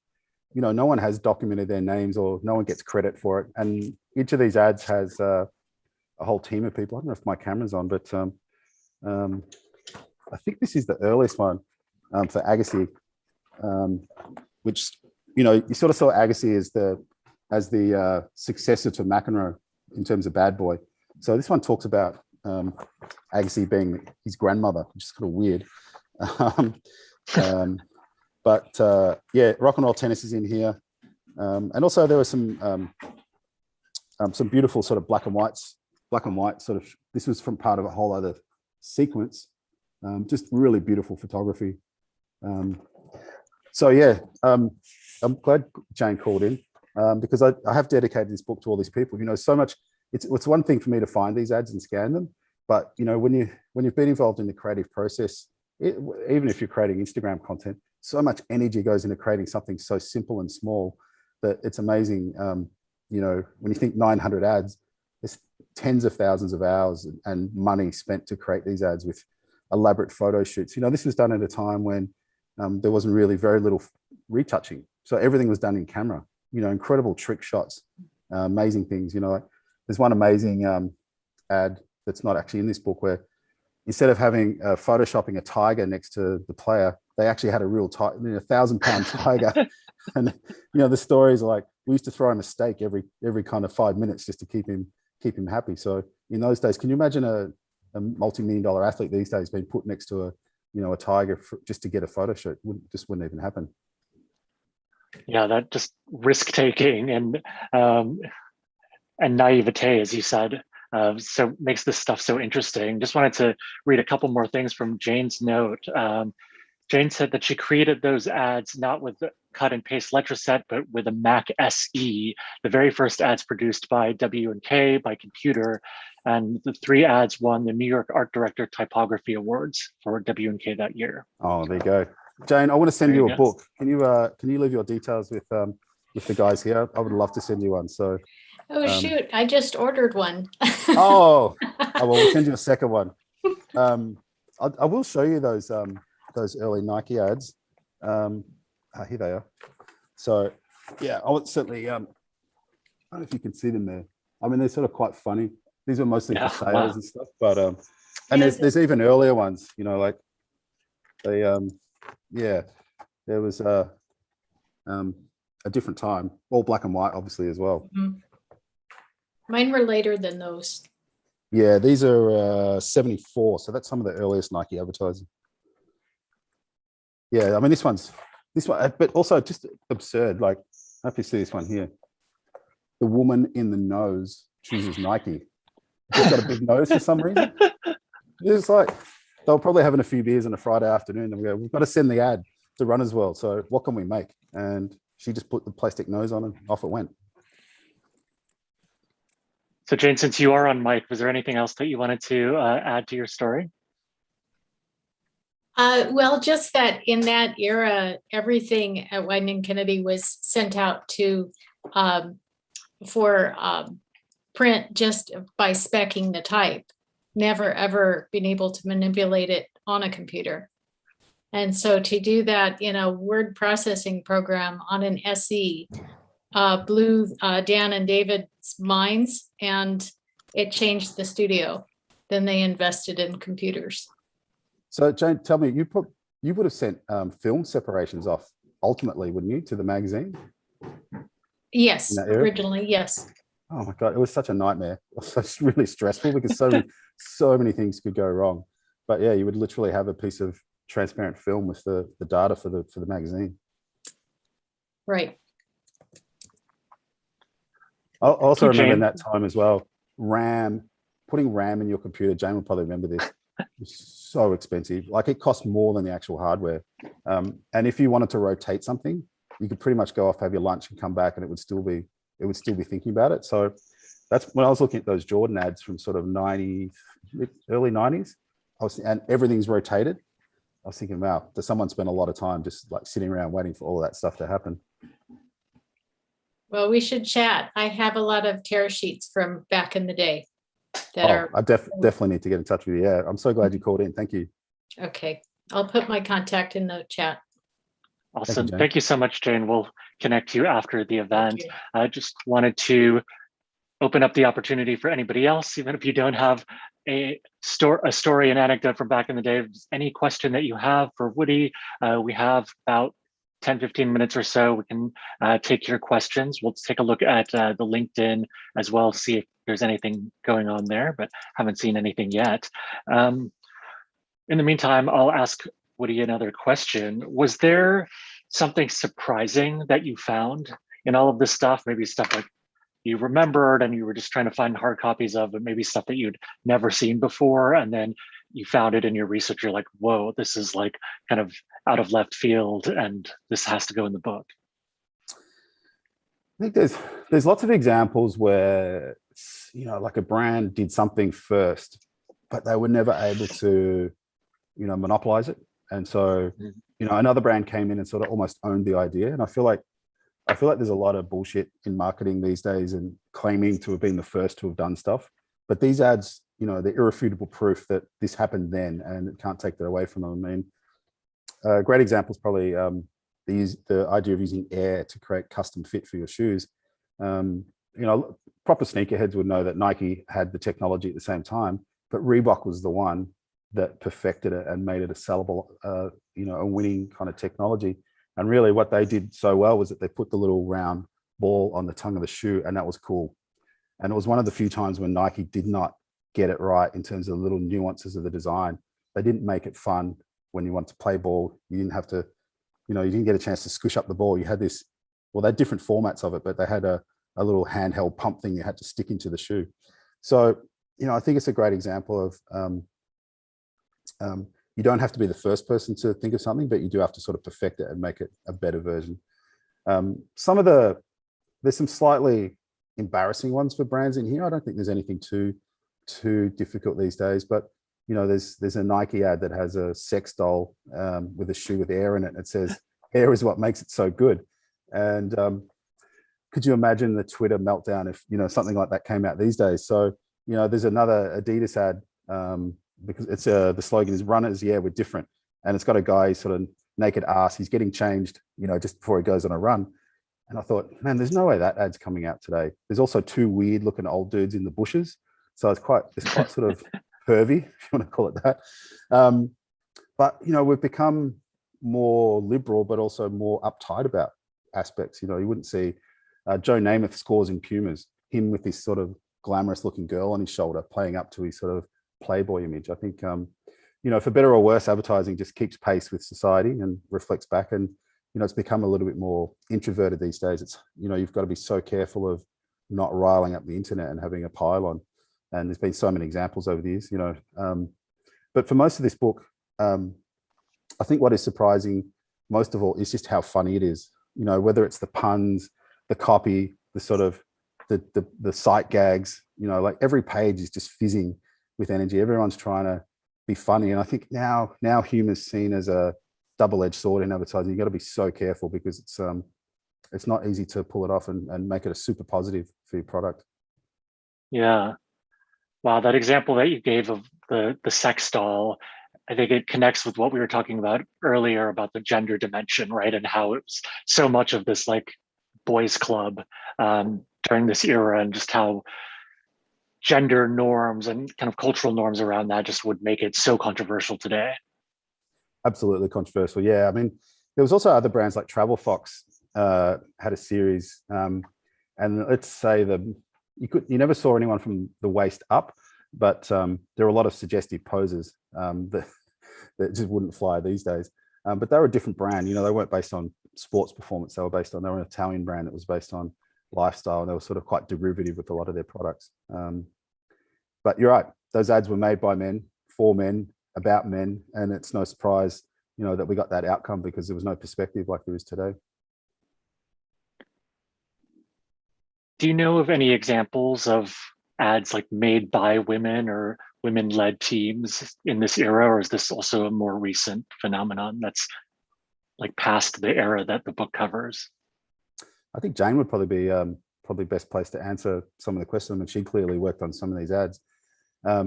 no one has documented their names or no one gets credit for it. And each of these ads has a whole team of people. I don't know if my camera's on, but I think this is the earliest one for Agassi, which, you sort of saw Agassi as the successor to McEnroe in terms of bad boy. So this one talks about Agassi being his grandmother, which is kind of weird. But yeah, rock and roll tennis is in here. And also there were some beautiful sort of black and white sort of, this was from part of a whole other sequence. Just really beautiful photography. So yeah, I'm glad Jane called in because I have dedicated this book to all these people. So much. It's one thing for me to find these ads and scan them, but when you've been involved in the creative process, even if you're creating Instagram content, so much energy goes into creating something so simple and small that it's amazing. When you think 900 ads, there's tens of thousands of hours and money spent to create these ads with elaborate photo shoots. This was done at a time when there wasn't really very little retouching. So everything was done in camera, incredible trick shots, amazing things. Like there's one amazing ad that's not actually in this book where instead of having photoshopping a tiger next to the player, they actually had a real tiger, 1,000-pound tiger. And the stories are like, we used to throw him a steak every kind of 5 minutes just to keep him happy. So in those days, can you imagine a multi-million-dollar athlete these days being put next to a tiger just to get a photo shoot? Just wouldn't even happen. Yeah, that just risk-taking and naivete, as you said, so makes this stuff so interesting. Just wanted to read a couple more things from Jane's note. Jane said that she created those ads not with the cut and paste Letraset, but with a Mac SE, the very first ads produced by W&K by computer. And the 3 ads won the New York Art Director Typography Awards for W&K that year. Oh, there you go. Jane, I want to send you a book. Can you leave your details with the guys here? I would love to send you one. So. Oh, shoot. I just ordered one. Well, we'll send you a second one. I will show you those early Nike ads. Here they are. So yeah, I would certainly, I don't know if you can see them there. I mean, they're sort of quite funny. These are mostly for sales and stuff, but, and there's even earlier ones, like they, there was a different time, all black and white, obviously, as well. Mm-hmm. Mine were later than those. Yeah, these are 74. So that's some of the earliest Nike advertising. Yeah, I mean, this one, but also just absurd. Like, I hope you see this one here. The woman in the nose chooses Nike. She's got a big nose for some reason. It's like, they'll probably having a few beers on a Friday afternoon and we go, we've got to send the ad to Runner's World. So what can we make? And she just put the plastic nose on and off it went. So Jane, since you are on mic, was there anything else that you wanted to add to your story? Well, just that in that era, everything at Wieden & Kennedy was sent out to for print just by speccing the type, never ever been able to manipulate it on a computer. And so to do that in a word processing program on an SE blew Dan and David's minds, and it changed the studio. Then they invested in computers. So Jane, tell me, you would have sent film separations off ultimately, wouldn't you, to the magazine? Yes, originally, yes. Oh my God, it was such a nightmare. It's really stressful because so many things could go wrong. But yeah, you would literally have a piece of transparent film with the data for the magazine. Right. I also remember in that time as well, putting RAM in your computer, Jane will probably remember this, was so expensive. Like it cost more than the actual hardware. And if you wanted to rotate something, you could pretty much go off, have your lunch and come back and it would still be thinking about it. So that's when I was looking at those Jordan ads from sort of early 90s, and everything's rotated. I was thinking, wow, does someone spend a lot of time just like sitting around waiting for all of that stuff to happen? Well, we should chat. I have a lot of tear sheets from back in the day that are. I definitely need to get in touch with you. Yeah, I'm so glad you called in. Thank you. Okay, I'll put my contact in the chat. Awesome. Thank you so much, Jane. We'll connect you after the event. I just wanted to open up the opportunity for anybody else, even if you don't have a story, an anecdote from back in the day. Any question that you have for Woody, we have about 10, 15 minutes or so. We can take your questions. We'll take a look at the LinkedIn as well, see if there's anything going on there, but haven't seen anything yet. In the meantime, I'll ask Woody another question. Was there something surprising that you found in all of this stuff? Maybe stuff like you remembered and you were just trying to find hard copies of, but maybe stuff that you'd never seen before. And then you found it in your research. You're like, whoa, this is like kind of out of left field and this has to go in the book. I think there's lots of examples where, like a brand did something first, but they were never able to, monopolize it. And so, another brand came in and sort of almost owned the idea. And I feel like there's a lot of bullshit in marketing these days and claiming to have been the first to have done stuff. But these ads, they're irrefutable proof that this happened then and it can't take that away from them. I mean, a great example is probably the idea of using air to create custom fit for your shoes. Proper sneakerheads would know that Nike had the technology at the same time, but Reebok was the one that perfected it and made it a sellable, a winning kind of technology. And really what they did so well was that they put the little round ball on the tongue of the shoe, and that was cool. And it was one of the few times when Nike did not get it right in terms of the little nuances of the design. They didn't make it fun when you want to play ball. You didn't have to, you didn't get a chance to squish up the ball. You had this, well, they had different formats of it, but they had a little handheld pump thing you had to stick into the shoe. So, I think it's a great example of, you don't have to be the first person to think of something, but you do have to sort of perfect it and make it a better version. There's some slightly embarrassing ones for brands in here. I don't think there's anything too difficult these days, but there's a Nike ad that has a sex doll with a shoe with air in it. It says, "Air is what makes it so good." And could you imagine the Twitter meltdown if something like that came out these days? So there's another Adidas ad. Because it's the slogan is "Runners, yeah, we're different," and it's got a guy sort of naked ass. He's getting changed, just before he goes on a run. And I thought, man, there's no way that ad's coming out today. There's also two weird looking old dudes in the bushes, so it's quite sort of pervy, if you want to call it that. But we've become more liberal, but also more uptight about aspects. You wouldn't see Joe Namath scores in Pumas, him with this sort of glamorous looking girl on his shoulder, playing up to his sort of Playboy image. I think for better or worse, advertising just keeps pace with society and reflects back, and it's become a little bit more introverted these days. It's you've got to be so careful of not riling up the internet and having a pile-on, and there's been so many examples over the years. But for most of this book, I think what is surprising most of all is just how funny it is. Whether it's the puns, the copy, the sort of the sight gags, like every page is just fizzing with energy. Everyone's trying to be funny. And I think now humor is seen as a double-edged sword in advertising. You've got to be so careful because it's not easy to pull it off and make it a super positive for your product. Yeah. Wow, that example that you gave of the sex doll, I think it connects with what we were talking about earlier about the gender dimension, right? And how it's so much of this like boys club during this era, and just how gender norms and kind of cultural norms around that just would make it so controversial today. Absolutely controversial. Yeah. I mean, there was also other brands like Travel Fox had a series, and let's say you never saw anyone from the waist up, but there were a lot of suggestive poses that just wouldn't fly these days. But they were a different brand. They weren't based on sports performance. They were an Italian brand that was based on lifestyle, and they were sort of quite derivative with a lot of their products. But you're right, those ads were made by men, for men, about men, and it's no surprise, that we got that outcome because there was no perspective like there is today. Do you know of any examples of ads like made by women or women-led teams in this era, or is this also a more recent phenomenon that's like past the era that the book covers? I think Jane would probably be probably best place to answer some of the questions. I mean, she clearly worked on some of these ads. I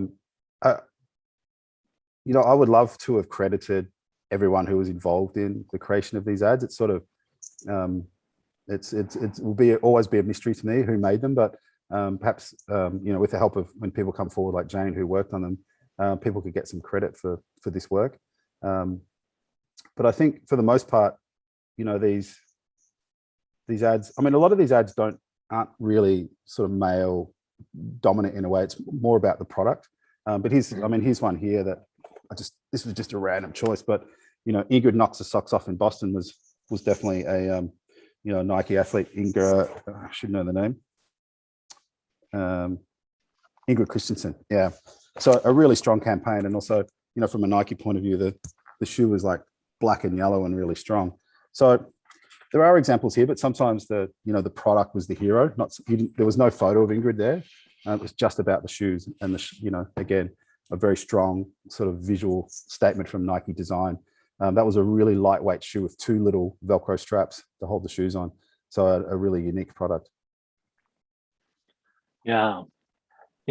would love to have credited everyone who was involved in the creation of these ads. It's sort of, it will always be a mystery to me who made them, but perhaps, with the help of when people come forward like Jane who worked on them, people could get some credit for this work. But I think for the most part, these ads, I mean, a lot of these ads aren't really sort of male dominant in a way. It's more about the product. But here's one here that this was just a random choice, but Ingrid knocks the socks off in Boston was was definitely a Nike athlete. Inga, I should know the name. Ingrid Christensen, yeah. So a really strong campaign, and also, from a Nike point of view, the shoe was like black and yellow and really strong. So there are examples here, but sometimes the product was the hero. There was no photo of Ingrid there. It was just about the shoes, and again, a very strong sort of visual statement from Nike design. That was a really lightweight shoe with 2 little Velcro straps to hold the shoes on. So a really unique product. Yeah.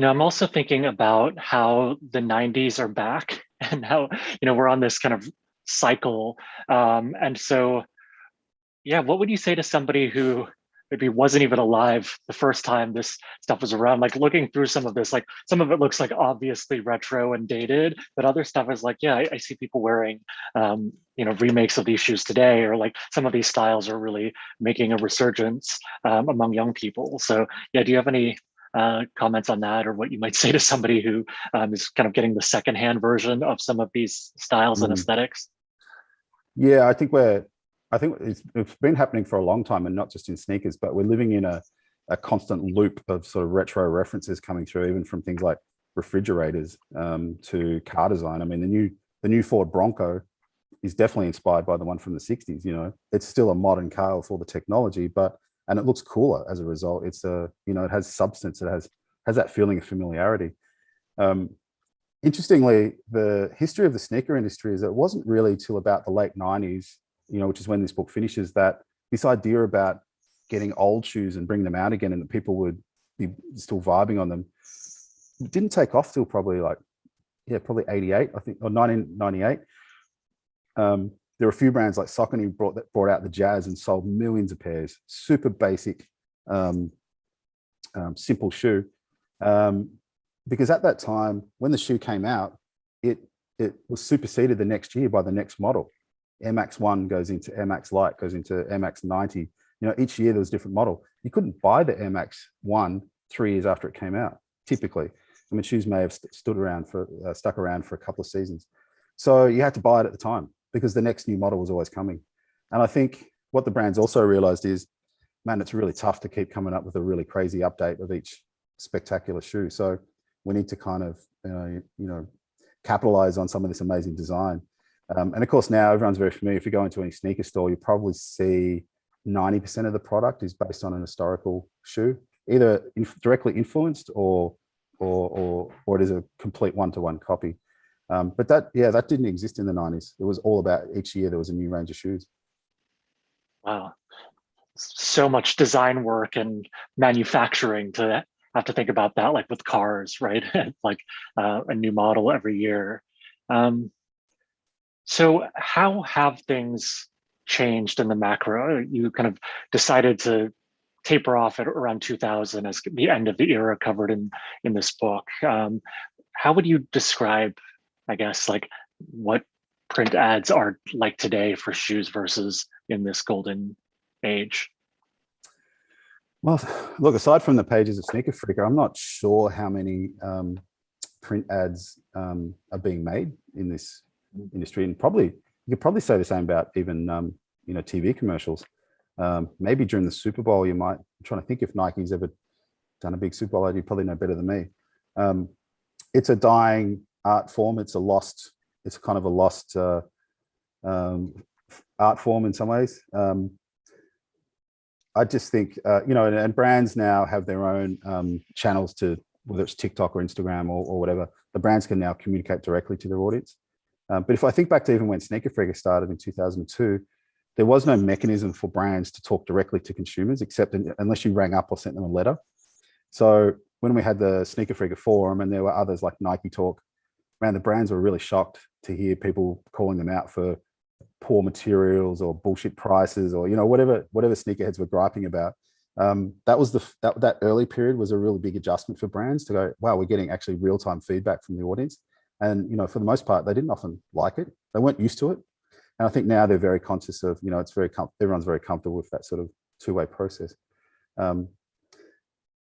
I'm also thinking about how the 90s are back and how, we're on this kind of cycle. And so, yeah, what would you say to somebody who maybe wasn't even alive the first time this stuff was around? Like, looking through some of this, like some of it looks like obviously retro and dated, but other stuff is like, yeah, I see people wearing, remakes of these shoes today, or like some of these styles are really making a resurgence among young people. So yeah, do you have any comments on that, or what you might say to somebody who is kind of getting the secondhand version of some of these styles and aesthetics? Yeah, I think it's been happening for a long time, and not just in sneakers, but we're living in a constant loop of sort of retro references coming through, even from things like refrigerators to car design. I mean, the new Ford Bronco is definitely inspired by the one from the 60s. It's still a modern car with all the technology, and it looks cooler as a result. It's it has substance. It has that feeling of familiarity. Interestingly, the history of the sneaker industry is that it wasn't really till about the late 90s, which is when this book finishes, that this idea about getting old shoes and bringing them out again, and that people would be still vibing on them, it didn't take off till probably 88, I think, or 1998. There were a few brands like Saucony brought out the Jazz and sold millions of pairs. Super basic, simple shoe. Because at that time, when the shoe came out, it was superseded the next year by the next model. Air Max 1 goes into Air Max Lite, goes into Air Max 90. Each year there was a different model. You couldn't buy the Air Max 1 3 years after it came out, typically. I mean, shoes may have stuck around for a couple of seasons. So you had to buy it at the time, because the next new model was always coming. And I think what the brands also realized is, man, it's really tough to keep coming up with a really crazy update of each spectacular shoe. So we need to kind of, capitalize on some of this amazing design. And of course, now everyone's very familiar. If you go into any sneaker store, you probably see 90% of the product is based on an historical shoe, either directly influenced or it is a complete one-to-one copy. But that didn't exist in the 90s. It was all about each year there was a new range of shoes. Wow. So much design work and manufacturing to have to think about that, like with cars, right? Like a new model every year. So how have things changed in the macro? You kind of decided to taper off at around 2000 as the end of the era covered in this book. How would you describe, I guess, like what print ads are like today for shoes versus in this golden age? Well, look, aside from the pages of Sneaker Freaker, I'm not sure how many print ads are being made in this industry. And you could probably say the same about even, TV commercials. Maybe during the Super Bowl, I'm trying to think if Nike's ever done a big Super Bowl ad. You probably know better than me. It's a dying art form. It's kind of a lost art form in some ways. I just think, and brands now have their own channels to, whether it's TikTok or Instagram or whatever, the brands can now communicate directly to their audience. But if I think back to even when Sneaker Freaker started in 2002, there was no mechanism for brands to talk directly to consumers, except unless you rang up or sent them a letter. So when we had the Sneaker Freaker forum, and there were others like Nike Talk, man, the brands were really shocked to hear people calling them out for poor materials or bullshit prices, or whatever sneakerheads were griping about. That early period was a really big adjustment for brands to go, wow, we're getting actually real-time feedback from the audience. And for the most part, they didn't often like it. They weren't used to it. And I think now they're very conscious of, everyone's very comfortable with that sort of two-way process.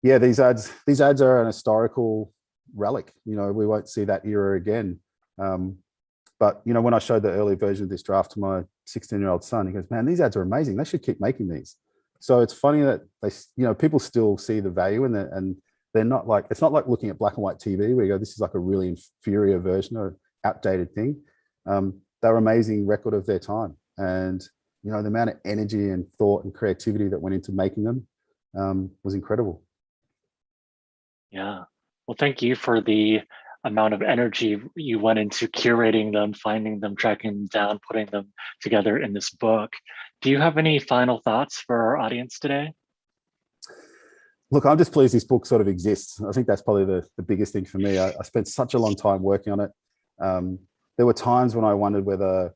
These ads are an historical relic. We won't see that era again. But But, you know, when I showed the early version of this draft to my 16-year-old son, he goes, man, these ads are amazing. They should keep making these. So it's funny that they, you know, people still see the value in it, and they're not like, it's not like looking at black and white TV where you go, this is like a really inferior version or outdated thing. They're amazing record of their time. And, you know, the amount of energy and thought and creativity that went into making them was incredible. Yeah. Well, thank you for the amount of energy you went into curating them, finding them, tracking them down, putting them together in this book. Do you have any final thoughts for our audience today? Look, I'm just pleased this book sort of exists. I think that's probably the biggest thing for me. I spent such a long time working on it. There were times when I wondered whether,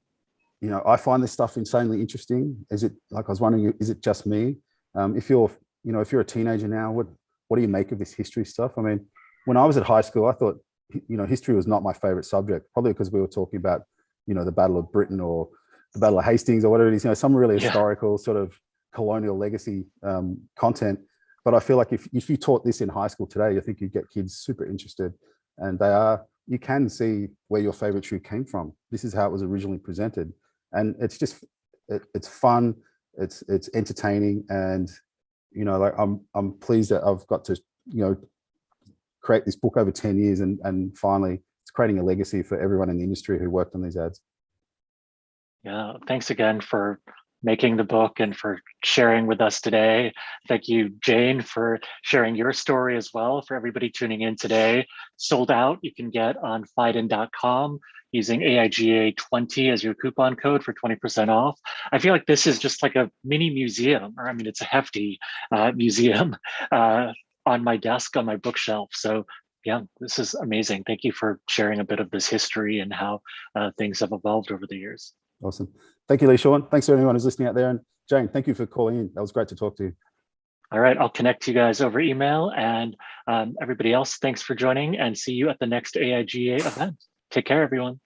you know, I find this stuff insanely interesting. Is it, like, I was wondering, is it just me? If you're a teenager now, what do you make of this history stuff? I mean, when I was at high school, I thought, you know, history was not my favorite subject, probably because we were talking about, you know, the Battle of Britain or the Battle of Hastings or whatever it is, you know, some really historical sort of colonial legacy content. But I feel like if you taught this in high school today, I think you'd get kids super interested, and you can see where your favorite shoe came from. This is how it was originally presented. And it's just, it's fun, it's entertaining. And, you know, like I'm pleased that I've got to, you know, create this book over 10 years and finally it's creating a legacy for everyone in the industry who worked on these ads. Yeah, thanks again for making the book and for sharing with us today. Thank you, Jane, for sharing your story as well. For everybody tuning in today, Sold Out, you can get on Phaidon.com using AIGA 20 as your coupon code for 20% off. I feel like this is just like a mini museum, or I mean, it's a hefty museum on my desk, on my bookshelf. So yeah, this is amazing. Thank you for sharing a bit of this history and how things have evolved over the years. Awesome. Thank you, Lee Sean. Thanks to anyone who's listening out there. And Jane, thank you for calling in. That was great to talk to you. All right, I'll connect you guys over email, and everybody else, thanks for joining, and see you at the next AIGA event. Take care, everyone.